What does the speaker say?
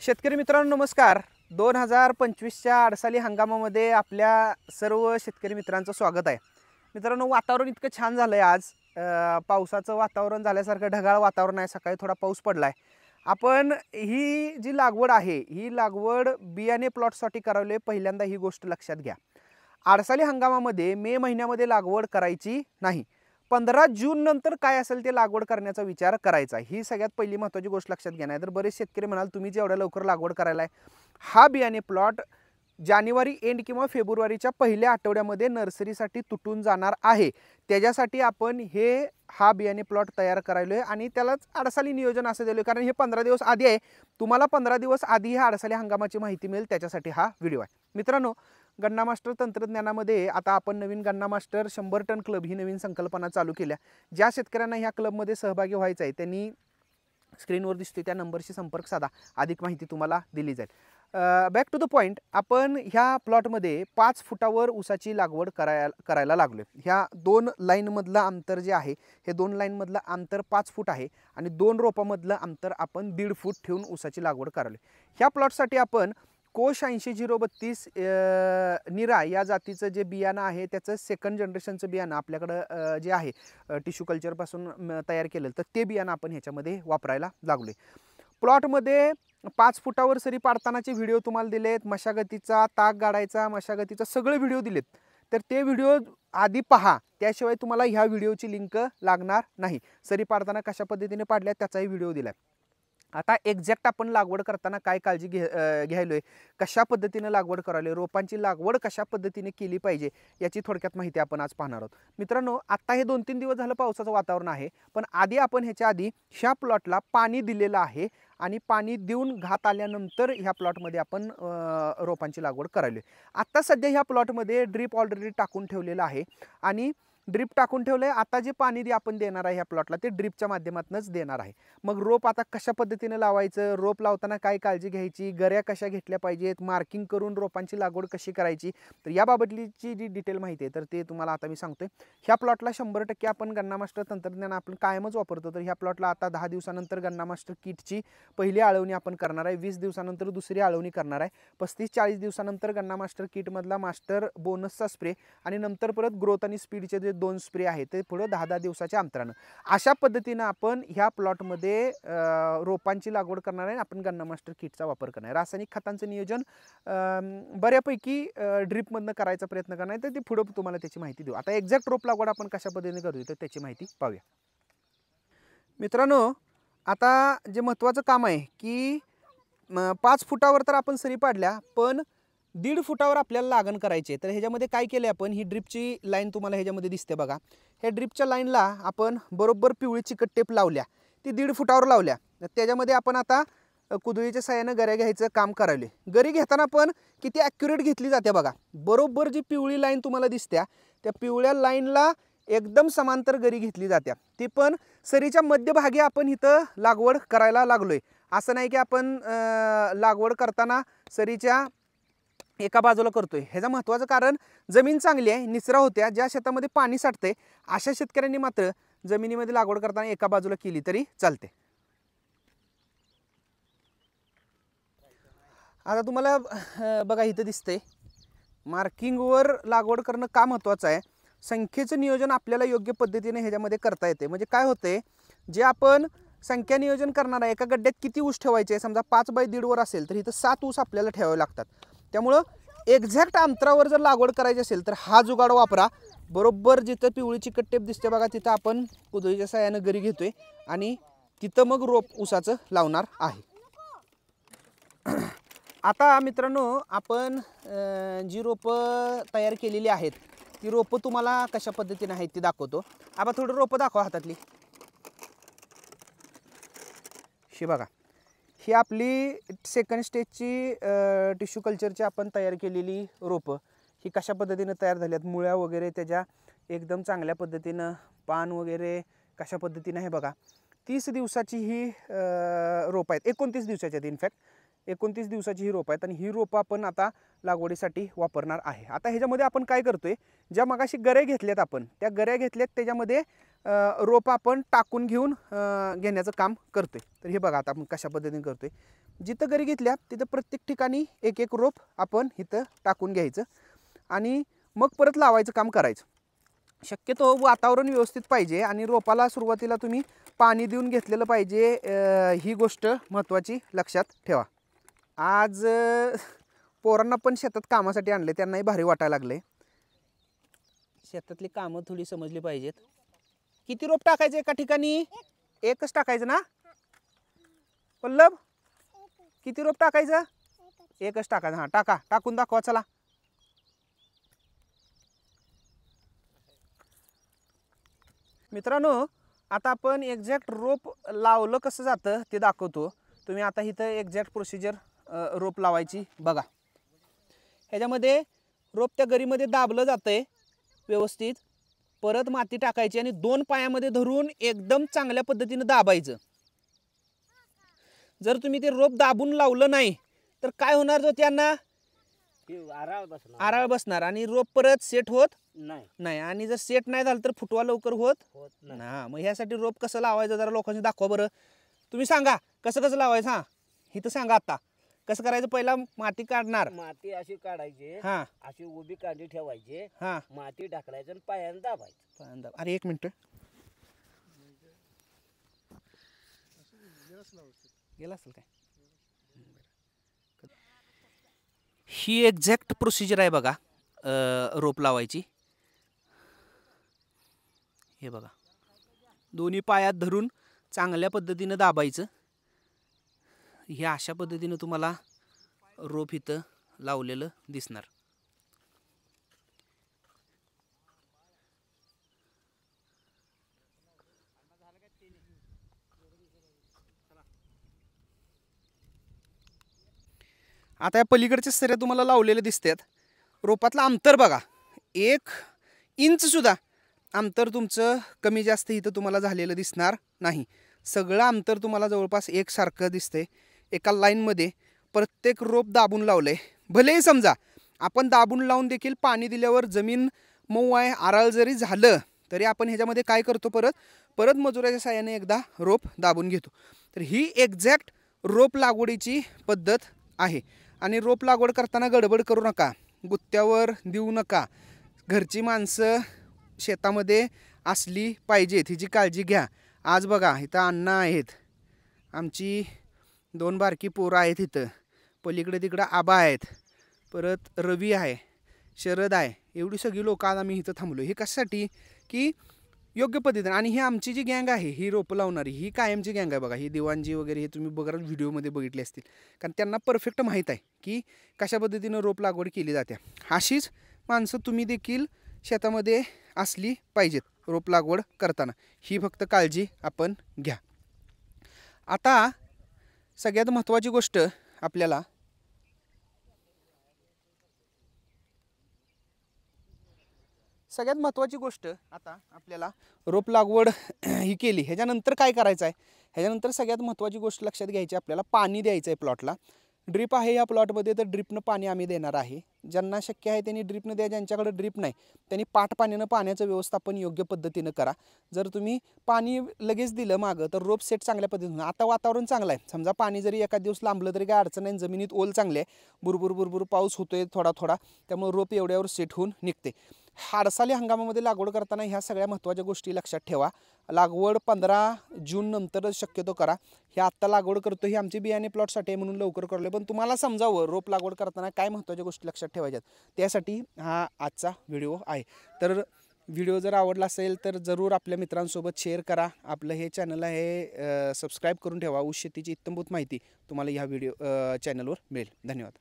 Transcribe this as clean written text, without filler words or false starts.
शेतकरी मित्रांनो नमस्कार. 2025च्या आडसाली हंगामामध्ये आपल्या सर्व शेतकरी मित्रांचं स्वागत आहे. मित्रांनो, वातावरण इतकं छान झालंय आज. पावसाचं वातावरण झाल्यासारखं ढगाळ वातावरण आहे. सकाळी थोडा पाऊस पडलाय. आपण ही जी लागवड आहे ही लागवड बियाणे प्लॉटसाठी करावले. पहिल्यांदा ही गोष्ट लक्षात घ्या. आडसाली हंगामामध्ये मे महिन्यामध्ये लागवड करायची नाही. 15 जून नंतर काय असेल ते लागवड करण्याचा विचार करायचा. ही सगळ्यात पहिली महत्त्वाची गोष्ट लक्षात घ्या. नाही तर बरेच शेतकरी म्हणाल तुम्ही जेवढ्या लवकर लागवड करायला आहे, हा बियाणे प्लॉट जानेवारी एंड किंवा फेब्रुवारीच्या पहिल्या आठवड्यामध्ये नर्सरीसाठी तुटून जाणार आहे. त्याच्यासाठी आपण हा बियाणे प्लॉट तयार करायलोय आणि त्यालाच आडसाली नियोजन असं दिलं, कारण हे 15 दिवस आधी आहे. तुम्हाला 15 दिवस आधी ह्या आडसाली हंगामाची माहिती मिळेल, त्याच्यासाठी हा व्हिडिओ आहे. मित्रांनो, गन्ना मास्टर तंत्रज्ञानामध्ये आता आपण नवीन गन्ना मास्टर 100 टन क्लब ही नवीन संकल्पना चालू केल्या. ज्या शेतकऱ्यांना ह्या क्लबमध्ये सहभागी व्हायचं आहे त्यांनी स्क्रीनवर दिसते त्या नंबरशी संपर्क साधा. अधिक माहिती तुम्हाला दिली जाईल. Back to the point. आपण ह्या प्लॉटमध्ये 5 फुटावर ऊसाची लागवड करायला लागलो. ह्या 2 लाईनमधलं अंतर जे आहे, हे 2 लाईनमधलं अंतर 5 फूट आहे आणि 2 रोपामधलं अंतर आपण 1.5 फूट ठेवून ऊसाची लागवड करायला. ह्या प्लॉटसाठी आपण कोश 80-032 निरा या जातीचं जे बियाणं आहे त्याचं सेकंड जनरेशनचं बियाणं आपल्याकडं जे आहे टिश्यू कल्चरपासून तयार केलेलं, तर ते बियाणं आपण ह्याच्यामध्ये वापरायला लागलो. प्लॉटमध्ये 5 फुटावर सरी पाडतानाचे व्हिडिओ तुम्हाला दिलेत. मशागतीचा, ताक गाडायचा, मशागतीचा सगळे व्हिडिओ दिलेत. तर ते व्हिडिओ आधी पहा, त्याशिवाय तुम्हाला ह्या व्हिडिओची लिंक लागणार नाही. सरी पाडताना कशा पद्धतीने पाडल्या त्याचाही व्हिडिओ दिलाय. आता एक्झॅक्ट आपण लागवड करताना काय काळजी घ्यायलोय, कशा पद्धतीने लागवड करायलोय, रोपांची लागवड कशा पद्धतीने केली पाहिजे याची थोडक्यात माहिती आपण आज पाहणार आहोत. मित्रांनो, आता हे 2-3 दिवस झालं पावसाचं वातावरण आहे, पण आधी आपण ह्याच्या आधी ह्या प्लॉटला पाणी दिलेलं आहे आणि पाणी देऊन घात आल्यानंतर ह्या प्लॉटमध्ये आपण रोपांची लागवड करायलोय. आता सध्या ह्या प्लॉटमध्ये ड्रीप ऑलरेडी टाकून ठेवलेलं आहे आणि ड्रीप टाकून ठेवलंय. आता जे पाणी आपण देणार आहे ह्या प्लॉटला ते ड्रीपच्या माध्यमातूनच देणार आहे. मग रोप आता कशा पद्धतीने लावायचं, रोप लावताना काय काळजी घ्यायची, गऱ्या कशा घेतल्या पाहिजेत, मार्किंग करून रोपांची लागवड कशी करायची, तर याबाबतची जी डिटेल माहिती आहे तर ते तुम्हाला आता मी सांगतोय. ह्या प्लॉटला 100% आपण गन्ना मास्टर तंत्रज्ञान आपण कायमच वापरतो. तर ह्या प्लॉटला आता 10 दिवसानंतर गन्ना मास्टर किटची पहिली आळवणी आपण करणार आहे. 20 दिवसानंतर दुसरी आळवणी करणार आहे. 35-40 दिवसानंतर गन्ना मास्टर किटमधला मास्टर बोनसचा स्प्रे आणि नंतर परत ग्रोथ आणि स्पीडचे जे 2 स्प्रे आहेत ते पुढे 10-10 दिवसाच्या अंतरानं अशा पद्धतीनं आपण ह्या प्लॉटमध्ये रोपांची लागवड करणार आहे. आपण गन्ना मास्टर किटचा वापर करणार आहे. रासायनिक खतांचं नियोजन बऱ्यापैकी ड्रीपमधनं करायचा प्रयत्न करणार आहे, तर ती पुढे तुम्हाला त्याची माहिती देऊ. आता एक्झॅक्ट रोप लागवड आपण कशा पद्धतीने करू तर त्याची माहिती पाहूया. मित्रांनो, आता जे महत्त्वाचं काम आहे की 5 फुटावर तर आपण सरी पाडल्या, पण 1.5 फुटावर आपल्याला लागण करायची आहे. तर ह्याच्यामध्ये काय केलं आपण, ही ड्रिपची लाईन तुम्हाला ह्याच्यामध्ये दिसते बघा. ह्या ड्रिपच्या लाईनला आपण बरोबर पिवळी चिकट टेप लावल्या, ती 1.5 फुटावर लावल्या. त्याच्यामध्ये आपण आता कुदळीच्या साहाय्यानं गऱ्या घ्यायचं काम करायले. गरी घेताना पण किती ॲक्युरेट घेतली जाते बघा. बरोबर जी पिवळी लाईन तुम्हाला दिसत्या त्या पिवळ्या लाईनला एकदम समांतर गरी घेतली जाते. ती पण सरीच्या मध्यभागी आपण इथं लागवड करायला लागलोय. असं नाही की आपण लागवड करताना सरीच्या एका बाजूला करतोय. ह्याचं महत्त्वाचं कारण जमीन चांगली आहे, निचरा होत्या. ज्या शेतामध्ये पाणी साठते अशा शेतकऱ्यांनी मात्र जमिनीमध्ये लागवड करताना एका बाजूला केली तरी चालते. आता तुम्हाला बघा इथं दिसतंय मार्किंगवर लागवड करणं का महत्त्वाचं आहे. संख्येचं नियोजन आपल्याला योग्य पद्धतीने ह्याच्यामध्ये करता येते. म्हणजे काय होते, जे आपण संख्या नियोजन करणार आहे, एका गड्ड्यात किती ऊस ठेवायचे, समजा 5x1.5 वर असेल तर इथं 7 ऊस आपल्याला ठेवावे लागतात. त्यामुळं एक्झॅक्ट अंतरावर जर लागवड करायची असेल तर हा जुगाड वापरा. बरोबर जिथं पिवळी चिकट टेप दिसते बघा तिथं आपण कुदळीच्या साहाय्यानं गरी घेतोय आणि तिथं मग रोप ऊसाचं लावणार आहे. आता मित्रांनो, आपण जी रोपं तयार केलेली आहेत ती रोपं तुम्हाला कशा पद्धतीने आहेत ती दाखवतो. आता थोडं रोपं दाखवा हातातली. ही बघा, ही आपली सेकंड स्टेजची टिश्यू कल्चरची आपण तयार केलेली रोपं. ही कशा पद्धतीने तयार झाल्यात, मुळ्या वगैरे त्याच्या एकदम चांगल्या पद्धतीनं, पान वगैरे कशा पद्धतीने आहे बघा. 30 दिवसाची ही रोपं आहेत. 29 दिवसाची आहेत. इनफॅक्ट 29 दिवसाची ही रोपं आहेत आणि ही रोपं आपण आता लागवडीसाठी वापरणार आहे. आता ह्याच्यामध्ये आपण काय करतोय, ज्या मगाशी गऱ्या घेतल्यात आपण त्या गऱ्या घेतल्यात त्याच्यामध्ये रोपं आपण टाकून घेण्याचं काम करतोय. तर हे बघा आता आपण कशा पद्धतीने करतोय. जिथं गरी घेतल्या तिथं प्रत्येक ठिकाणी एक एक रोप आपण इथं टाकून घ्यायचं आणि मग परत लावायचं काम करायचं. शक्यतो वातावरण व्यवस्थित पाहिजे आणि रोपाला सुरुवातीला तुम्ही पाणी देऊन घेतलेलं पाहिजे. ही गोष्ट महत्त्वाची लक्षात ठेवा. आज पोरांना पण शेतात कामासाठी आणले, त्यांनाही भारी वाटायला लागले. शेतातली कामं थोडी समजली पाहिजेत. किती रोप टाकायचं एका ठिकाणी? एकच टाकायचं ना पल्लव? किती रोप टाकायचं? एकच टाकायचं. हां टाका, टाकून दाखवा चला. मित्रांनो आता आपण एक्झॅक्ट रोप लावलं कसं जातं ते दाखवतो. तुम्ही आता इथं एक्झॅक्ट प्रोसिजर रोप लावायची बघा. ह्याच्यामध्ये रोप त्या गरीमध्ये दाबलं जातंय व्यवस्थित. परत माती टाकायची आणि 2 पायामध्ये धरून एकदम चांगल्या पद्धतीने दाबायचं. जर तुम्ही ते रोप दाबून लावलं नाही तर काय होणार? जो त्यांना आराळ बसणार आणि रोप परत सेट होत नाही. आणि जर सेट नाही झालं तर फुटवा लवकर होत ना. मग ह्यासाठी रोप कसं लावायचं जरा लोकांनी दाखवा बरं. तुम्ही सांगा कसं कसं लावायचं. हां इथं सांगा आता कसं करायचं. पहिला माती काढणार, माती अशी काढायची, हां अशी उभी कांडी ठेवायची, हां माती ढकलायचं आणि पायानं दाबायचं. अरे 1 मिनिट गेला असेल काय. ही एक्झॅक्ट प्रोसिजर आहे बघा रोप लावायची. हे बघा दोन्ही पायात धरून चांगल्या पद्धतीनं दाबायचं. हे अशा पद्धतीनं तुम्हाला रोप इथं लावलेलं दिसणार. आता या पलीकडच्या सऱ्या तुम्हाला लावलेले दिसतात. रोपातलं अंतर बघा 1 इंचसुद्धा अंतर तुमचं कमी जास्त इथं तुम्हाला झालेलं दिसणार नाही. सगळं अंतर तुम्हाला जवळपास एकसारखं दिसतंय. एका लाईनमध्ये प्रत्येक रोप दाबून लावलं आहे. भलेही समजा आपण दाबून लावून देखील पाणी दिल्यावर जमीन मऊ आहे, आराळ जरी झालं तरी आपण ह्याच्यामध्ये काय करतो, परत मजुराच्या साहाय्याने एकदा रोप दाबून घेतो. तर ही एक्झॅक्ट रोप लागवडीची पद्धत आहे. आणि रोप लागवड करताना गडबड करू नका, गुत्त्यावर देऊ नका. घरची माणसं शेतामध्ये असली पाहिजेत, हिची काळजी घ्या. आज बघा इथं अण्णा आहेत, आमची 2 बारकी पोरं आहेत इथं, पलीकडे तिकडं आबा आहेत, परत रवी आहे, शरद आहे. एवढी सगळी लोक आज आम्ही इथं थांबलो. हे कशासाठी की योग्य पद्धतीने. आणि ही आमची जी गँग आहे ही रोपं लावणारी ही कायमची गँग आहे बघा. ही दिवाणजी वगैरे हे तुम्ही बघा व्हिडिओमध्ये बघितले असतील, कारण त्यांना परफेक्ट माहीत आहे की कशा पद्धतीनं रोप लागवड केली जाते. अशीच माणसं तुम्ही देखील शेतामध्ये असली पाहिजेत रोप लागवड करताना. ही फक्त काळजी आपण घ्या. आता सगळ्यात महत्त्वाची गोष्ट आपल्याला रोप लागवड ही केली. ह्याच्यानंतर काय करायचं आहे, ह्याच्यानंतर सगळ्यात महत्त्वाची गोष्ट लक्षात घ्यायची, आपल्याला पाणी द्यायचं आहे प्लॉटला. ड्रीप आहे या प्लॉटमध्ये तर ड्रीपनं पाणी आम्ही देणार आहे. ज्यांना शक्य आहे त्यांनी ड्रीपनं द्या, ज्यांच्याकडे ड्रीप नाही त्यांनी पाट पाण्यानं पाण्याचं व्यवस्थापन योग्य पद्धतीनं करा. जर तुम्ही पाणी लगेच दिलं मागं तर रोप सेट चांगल्या पद्धतीनं. आता वातावरण चांगलं आहे, समजा पाणी जरी एका दिवस लांबलं तरी काय अडचण नाही. जमिनीत ओल चांगली आहे, बुरबुर पाऊस होतोय थोडा थोडा, त्यामुळे रोप एवढ्यावर सेट होऊन निघते. हाडसाली हंगामामध्ये लागवड करताना ह्या सगळ्या महत्त्वाच्या गोष्टी लक्षात ठेवा. लागवड 15 जून नंतरच शक्यतो करा. हे आत्ता लागवड करतो ही आमची बियाणे प्लॉटसाठी आहे म्हणून लवकर करलो, पण तुम्हाला समजावं रोप लागवड करताना काय महत्त्वाच्या गोष्टी लक्षात ठेवायच्यात, त्यासाठी हा आजचा व्हिडिओ आहे. तर व्हिडिओ जर आवडला असेल तर जरूर आपल्या मित्रांसोबत शेअर करा. आपलं हे चॅनल आहे सबस्क्राईब करून ठेवा. ऊस शेतीची इत्तमभूत माहिती तुम्हाला ह्या व्हिडिओ चॅनलवर मिळेल. धन्यवाद.